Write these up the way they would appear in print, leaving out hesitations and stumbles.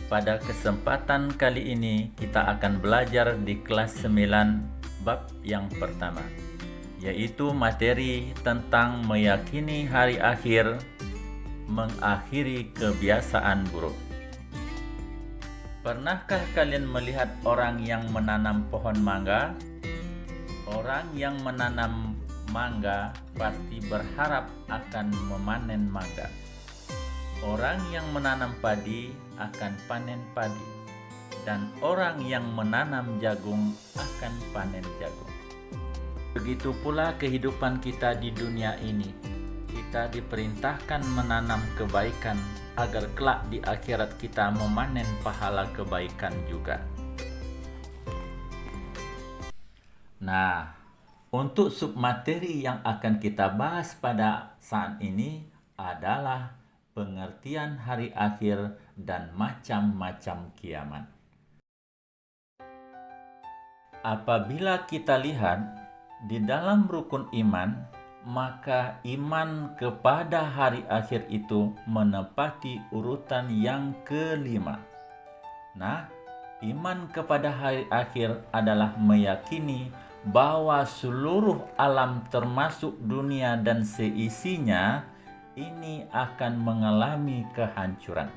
Pada kesempatan kali ini kita akan belajar di kelas 9 bab yang pertama, yaitu materi tentang meyakini hari akhir, mengakhiri kebiasaan buruk. Pernahkah kalian melihat orang yang menanam pohon mangga? Orang yang menanam mangga pasti berharap akan memanen mangga. Orang yang menanam padi akan panen padi, dan orang yang menanam jagung akan panen jagung. Begitu pula kehidupan kita di dunia ini. Kita diperintahkan menanam kebaikan agar kelak di akhirat kita memanen pahala kebaikan juga. Nah, untuk submateri yang akan kita bahas pada saat ini adalah pengertian hari akhir dan macam-macam kiamat. Apabila kita lihat di dalam rukun iman, maka iman kepada hari akhir itu menempati urutan yang kelima. Nah, iman kepada hari akhir adalah meyakini bahwa seluruh alam termasuk dunia dan seisinya ini akan mengalami kehancuran.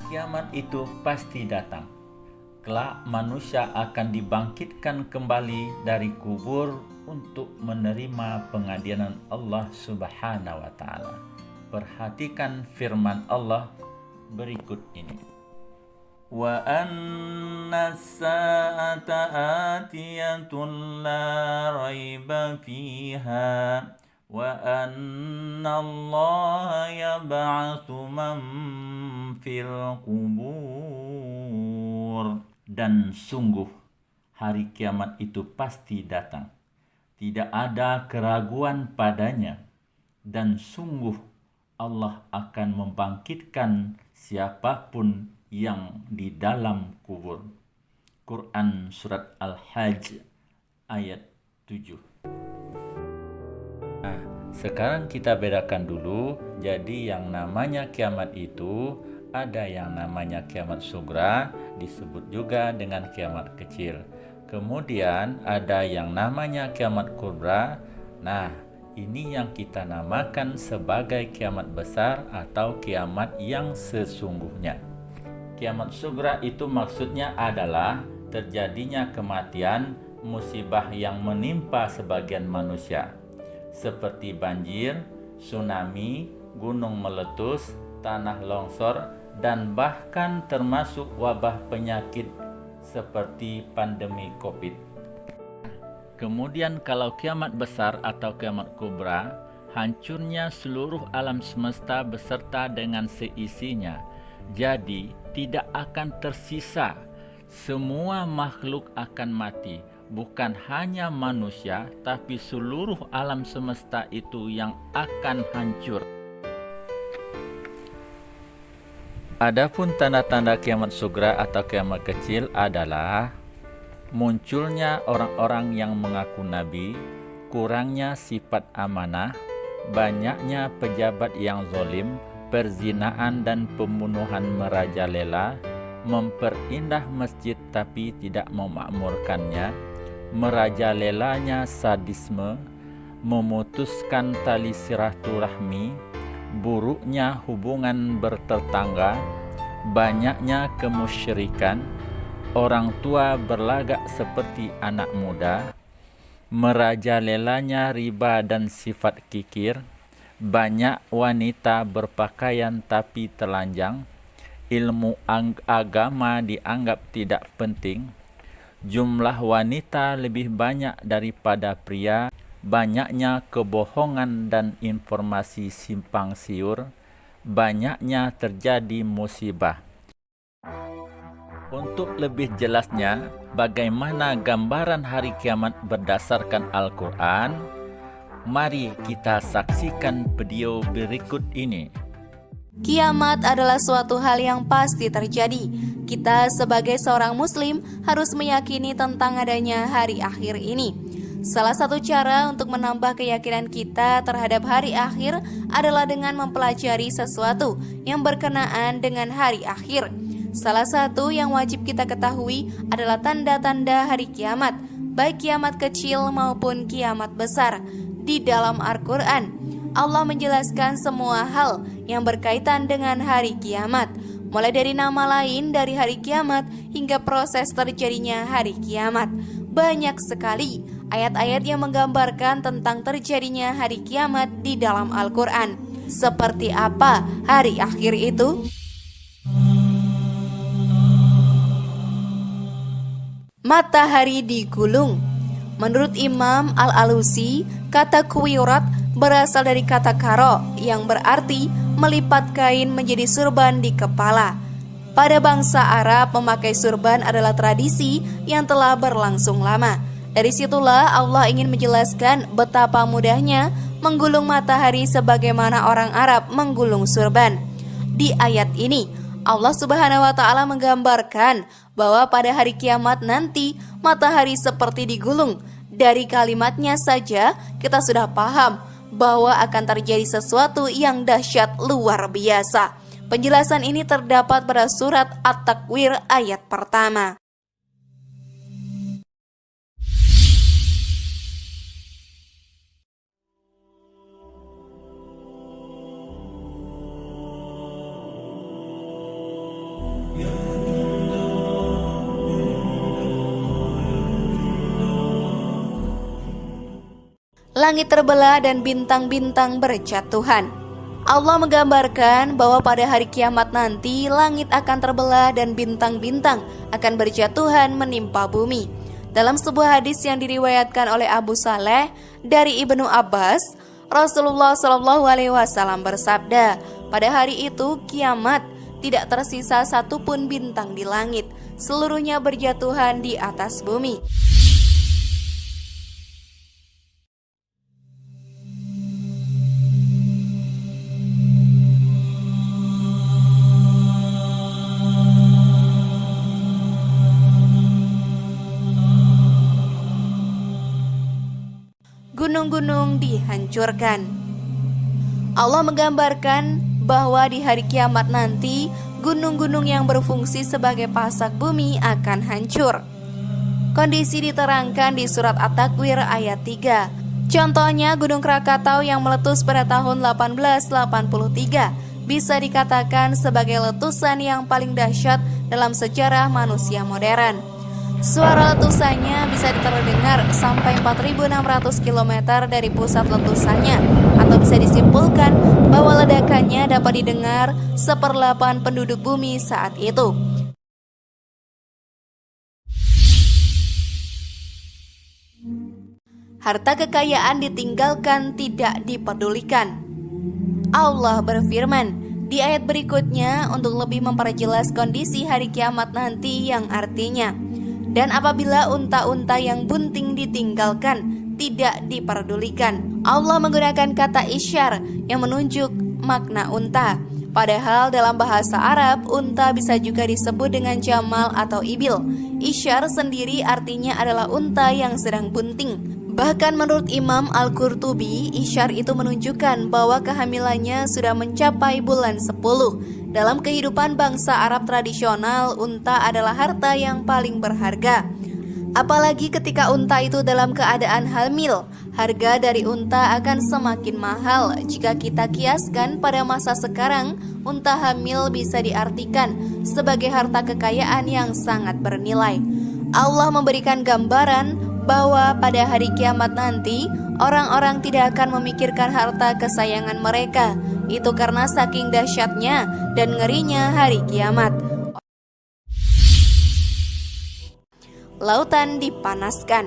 Kiamat itu pasti datang. Kelak manusia akan dibangkitkan kembali dari kubur untuk menerima pengadilan Allah Subhanahu wa taala. Perhatikan firman Allah berikut ini. Wa anna as-sa'ata atiyatun la raiba fiha wa anna Allah yab'atsu man fil qubur. Dan sungguh hari kiamat itu pasti datang. Tidak ada keraguan padanya. Dan sungguh Allah akan membangkitkan siapapun yang di dalam kubur. Quran Surat Al-Hajj ayat 7. Nah, sekarang kita bedakan dulu. Jadi yang namanya kiamat itu ada yang namanya kiamat sugra, disebut juga dengan kiamat kecil. Kemudian ada yang namanya kiamat kubra. Nah, ini yang kita namakan sebagai kiamat besar atau kiamat yang sesungguhnya. Kiamat sugra itu maksudnya adalah terjadinya kematian, musibah yang menimpa sebagian manusia, seperti banjir, tsunami, gunung meletus, tanah longsor, dan bahkan termasuk wabah penyakit seperti pandemi COVID. Kemudian kalau kiamat besar atau kiamat kubra, hancurnya seluruh alam semesta beserta dengan seisinya. Jadi tidak akan tersisa. Semua makhluk akan mati. Bukan hanya manusia, tapi seluruh alam semesta itu yang akan hancur. Adapun tanda-tanda kiamat sugra atau kiamat kecil adalah munculnya orang-orang yang mengaku nabi, kurangnya sifat amanah, banyaknya pejabat yang zalim, perzinaan dan pembunuhan merajalela, memperindah masjid tapi tidak memakmurkannya, merajalelanya sadisme, memutuskan tali silaturahmi, buruknya hubungan bertetangga, banyaknya kemusyrikan, orang tua berlagak seperti anak muda, merajalelanya riba dan sifat kikir, banyak wanita berpakaian tapi telanjang, ilmu agama dianggap tidak penting, jumlah wanita lebih banyak daripada pria, banyaknya kebohongan dan informasi simpang siur, banyaknya terjadi musibah. Untuk lebih jelasnya, bagaimana gambaran hari kiamat berdasarkan Al-Quran, mari kita saksikan video berikut ini. Kiamat adalah suatu hal yang pasti terjadi. Kita sebagai seorang muslim harus meyakini tentang adanya hari akhir ini. Salah satu cara untuk menambah keyakinan kita terhadap hari akhir adalah dengan mempelajari sesuatu yang berkenaan dengan hari akhir. Salah satu yang wajib kita ketahui adalah tanda-tanda hari kiamat, baik kiamat kecil maupun kiamat besar. Di dalam Al-Quran, Allah menjelaskan semua hal yang berkaitan dengan hari kiamat, mulai dari nama lain dari hari kiamat hingga proses terjadinya hari kiamat. Banyak sekali ayat-ayat yang menggambarkan tentang terjadinya hari kiamat di dalam Al-Quran. Seperti apa hari akhir itu? Matahari digulung. Menurut Imam Al-Alusi, kata kuwirat berasal dari kata karo yang berarti melipat kain menjadi surban di kepala. Pada bangsa Arab, memakai surban adalah tradisi yang telah berlangsung lama. Dari situlah Allah ingin menjelaskan betapa mudahnya menggulung matahari sebagaimana orang Arab menggulung surban. Di ayat ini, Allah Subhanahu wa Ta'ala menggambarkan bahwa pada hari kiamat nanti matahari seperti digulung. Dari kalimatnya saja kita sudah paham bahwa akan terjadi sesuatu yang dahsyat luar biasa. Penjelasan ini terdapat pada surat At-Takwir ayat pertama. Langit terbelah dan bintang-bintang berjatuhan. Allah menggambarkan bahwa pada hari kiamat nanti langit akan terbelah dan bintang-bintang akan berjatuhan menimpa bumi. Dalam sebuah hadis yang diriwayatkan oleh Abu Saleh dari Ibnu Abbas, Rasulullah SAW bersabda, pada hari itu kiamat tidak tersisa satupun bintang di langit, seluruhnya berjatuhan di atas bumi. Gunung-gunung dihancurkan. Allah menggambarkan bahwa di hari kiamat nanti gunung-gunung yang berfungsi sebagai pasak bumi akan hancur. Kondisi diterangkan di surat At-Takwir ayat 3. Contohnya Gunung Krakatau yang meletus pada tahun 1883 bisa dikatakan sebagai letusan yang paling dahsyat dalam sejarah manusia modern. Suara letusannya bisa terdengar sampai 4.600 km dari pusat letusannya, atau bisa disimpulkan bahwa ledakannya dapat didengar 1/8 penduduk bumi saat itu. Harta kekayaan ditinggalkan, tidak dipedulikan. Allah berfirman di ayat berikutnya untuk lebih memperjelas kondisi hari kiamat nanti yang artinya, dan apabila unta-unta yang bunting ditinggalkan, tidak diperdulikan. Allah menggunakan kata isyar yang menunjuk makna unta. Padahal dalam bahasa Arab, unta bisa juga disebut dengan jamal atau ibil. Isyar sendiri artinya adalah unta yang sedang bunting. Bahkan menurut Imam Al-Qurtubi, isyar itu menunjukkan bahwa kehamilannya sudah mencapai bulan 10. Dalam kehidupan bangsa Arab tradisional, unta adalah harta yang paling berharga. Apalagi ketika unta itu dalam keadaan hamil, harga dari unta akan semakin mahal. Jika kita kiaskan pada masa sekarang, unta hamil bisa diartikan sebagai harta kekayaan yang sangat bernilai. Allah memberikan gambaran bahwa pada hari kiamat nanti, orang-orang tidak akan memikirkan harta kesayangan mereka. Itu karena saking dahsyatnya dan ngerinya hari kiamat. Lautan dipanaskan.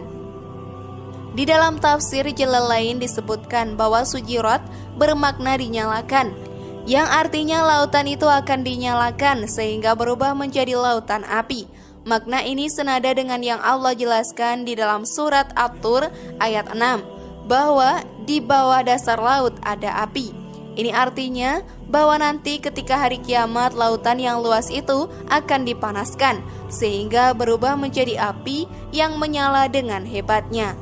Di dalam tafsir Jalalain disebutkan bahwa Sujirat bermakna dinyalakan, yang artinya lautan itu akan dinyalakan sehingga berubah menjadi lautan api. Makna ini senada dengan yang Allah jelaskan di dalam surat At-Tur ayat 6, bahwa di bawah dasar laut ada api. Ini artinya bahwa nanti ketika hari kiamat, lautan yang luas itu akan dipanaskan sehingga berubah menjadi api yang menyala dengan hebatnya.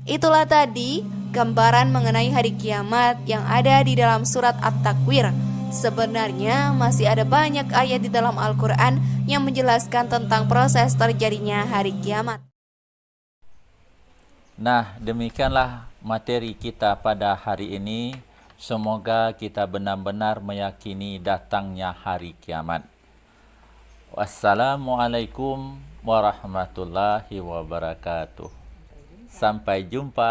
Itulah tadi gambaran mengenai hari kiamat yang ada di dalam surat At-Takwir. Sebenarnya masih ada banyak ayat di dalam Al-Quran yang menjelaskan tentang proses terjadinya hari kiamat. Nah, demikianlah materi kita pada hari ini. Semoga kita benar-benar meyakini datangnya hari kiamat. Wassalamualaikum warahmatullahi wabarakatuh. Sampai jumpa.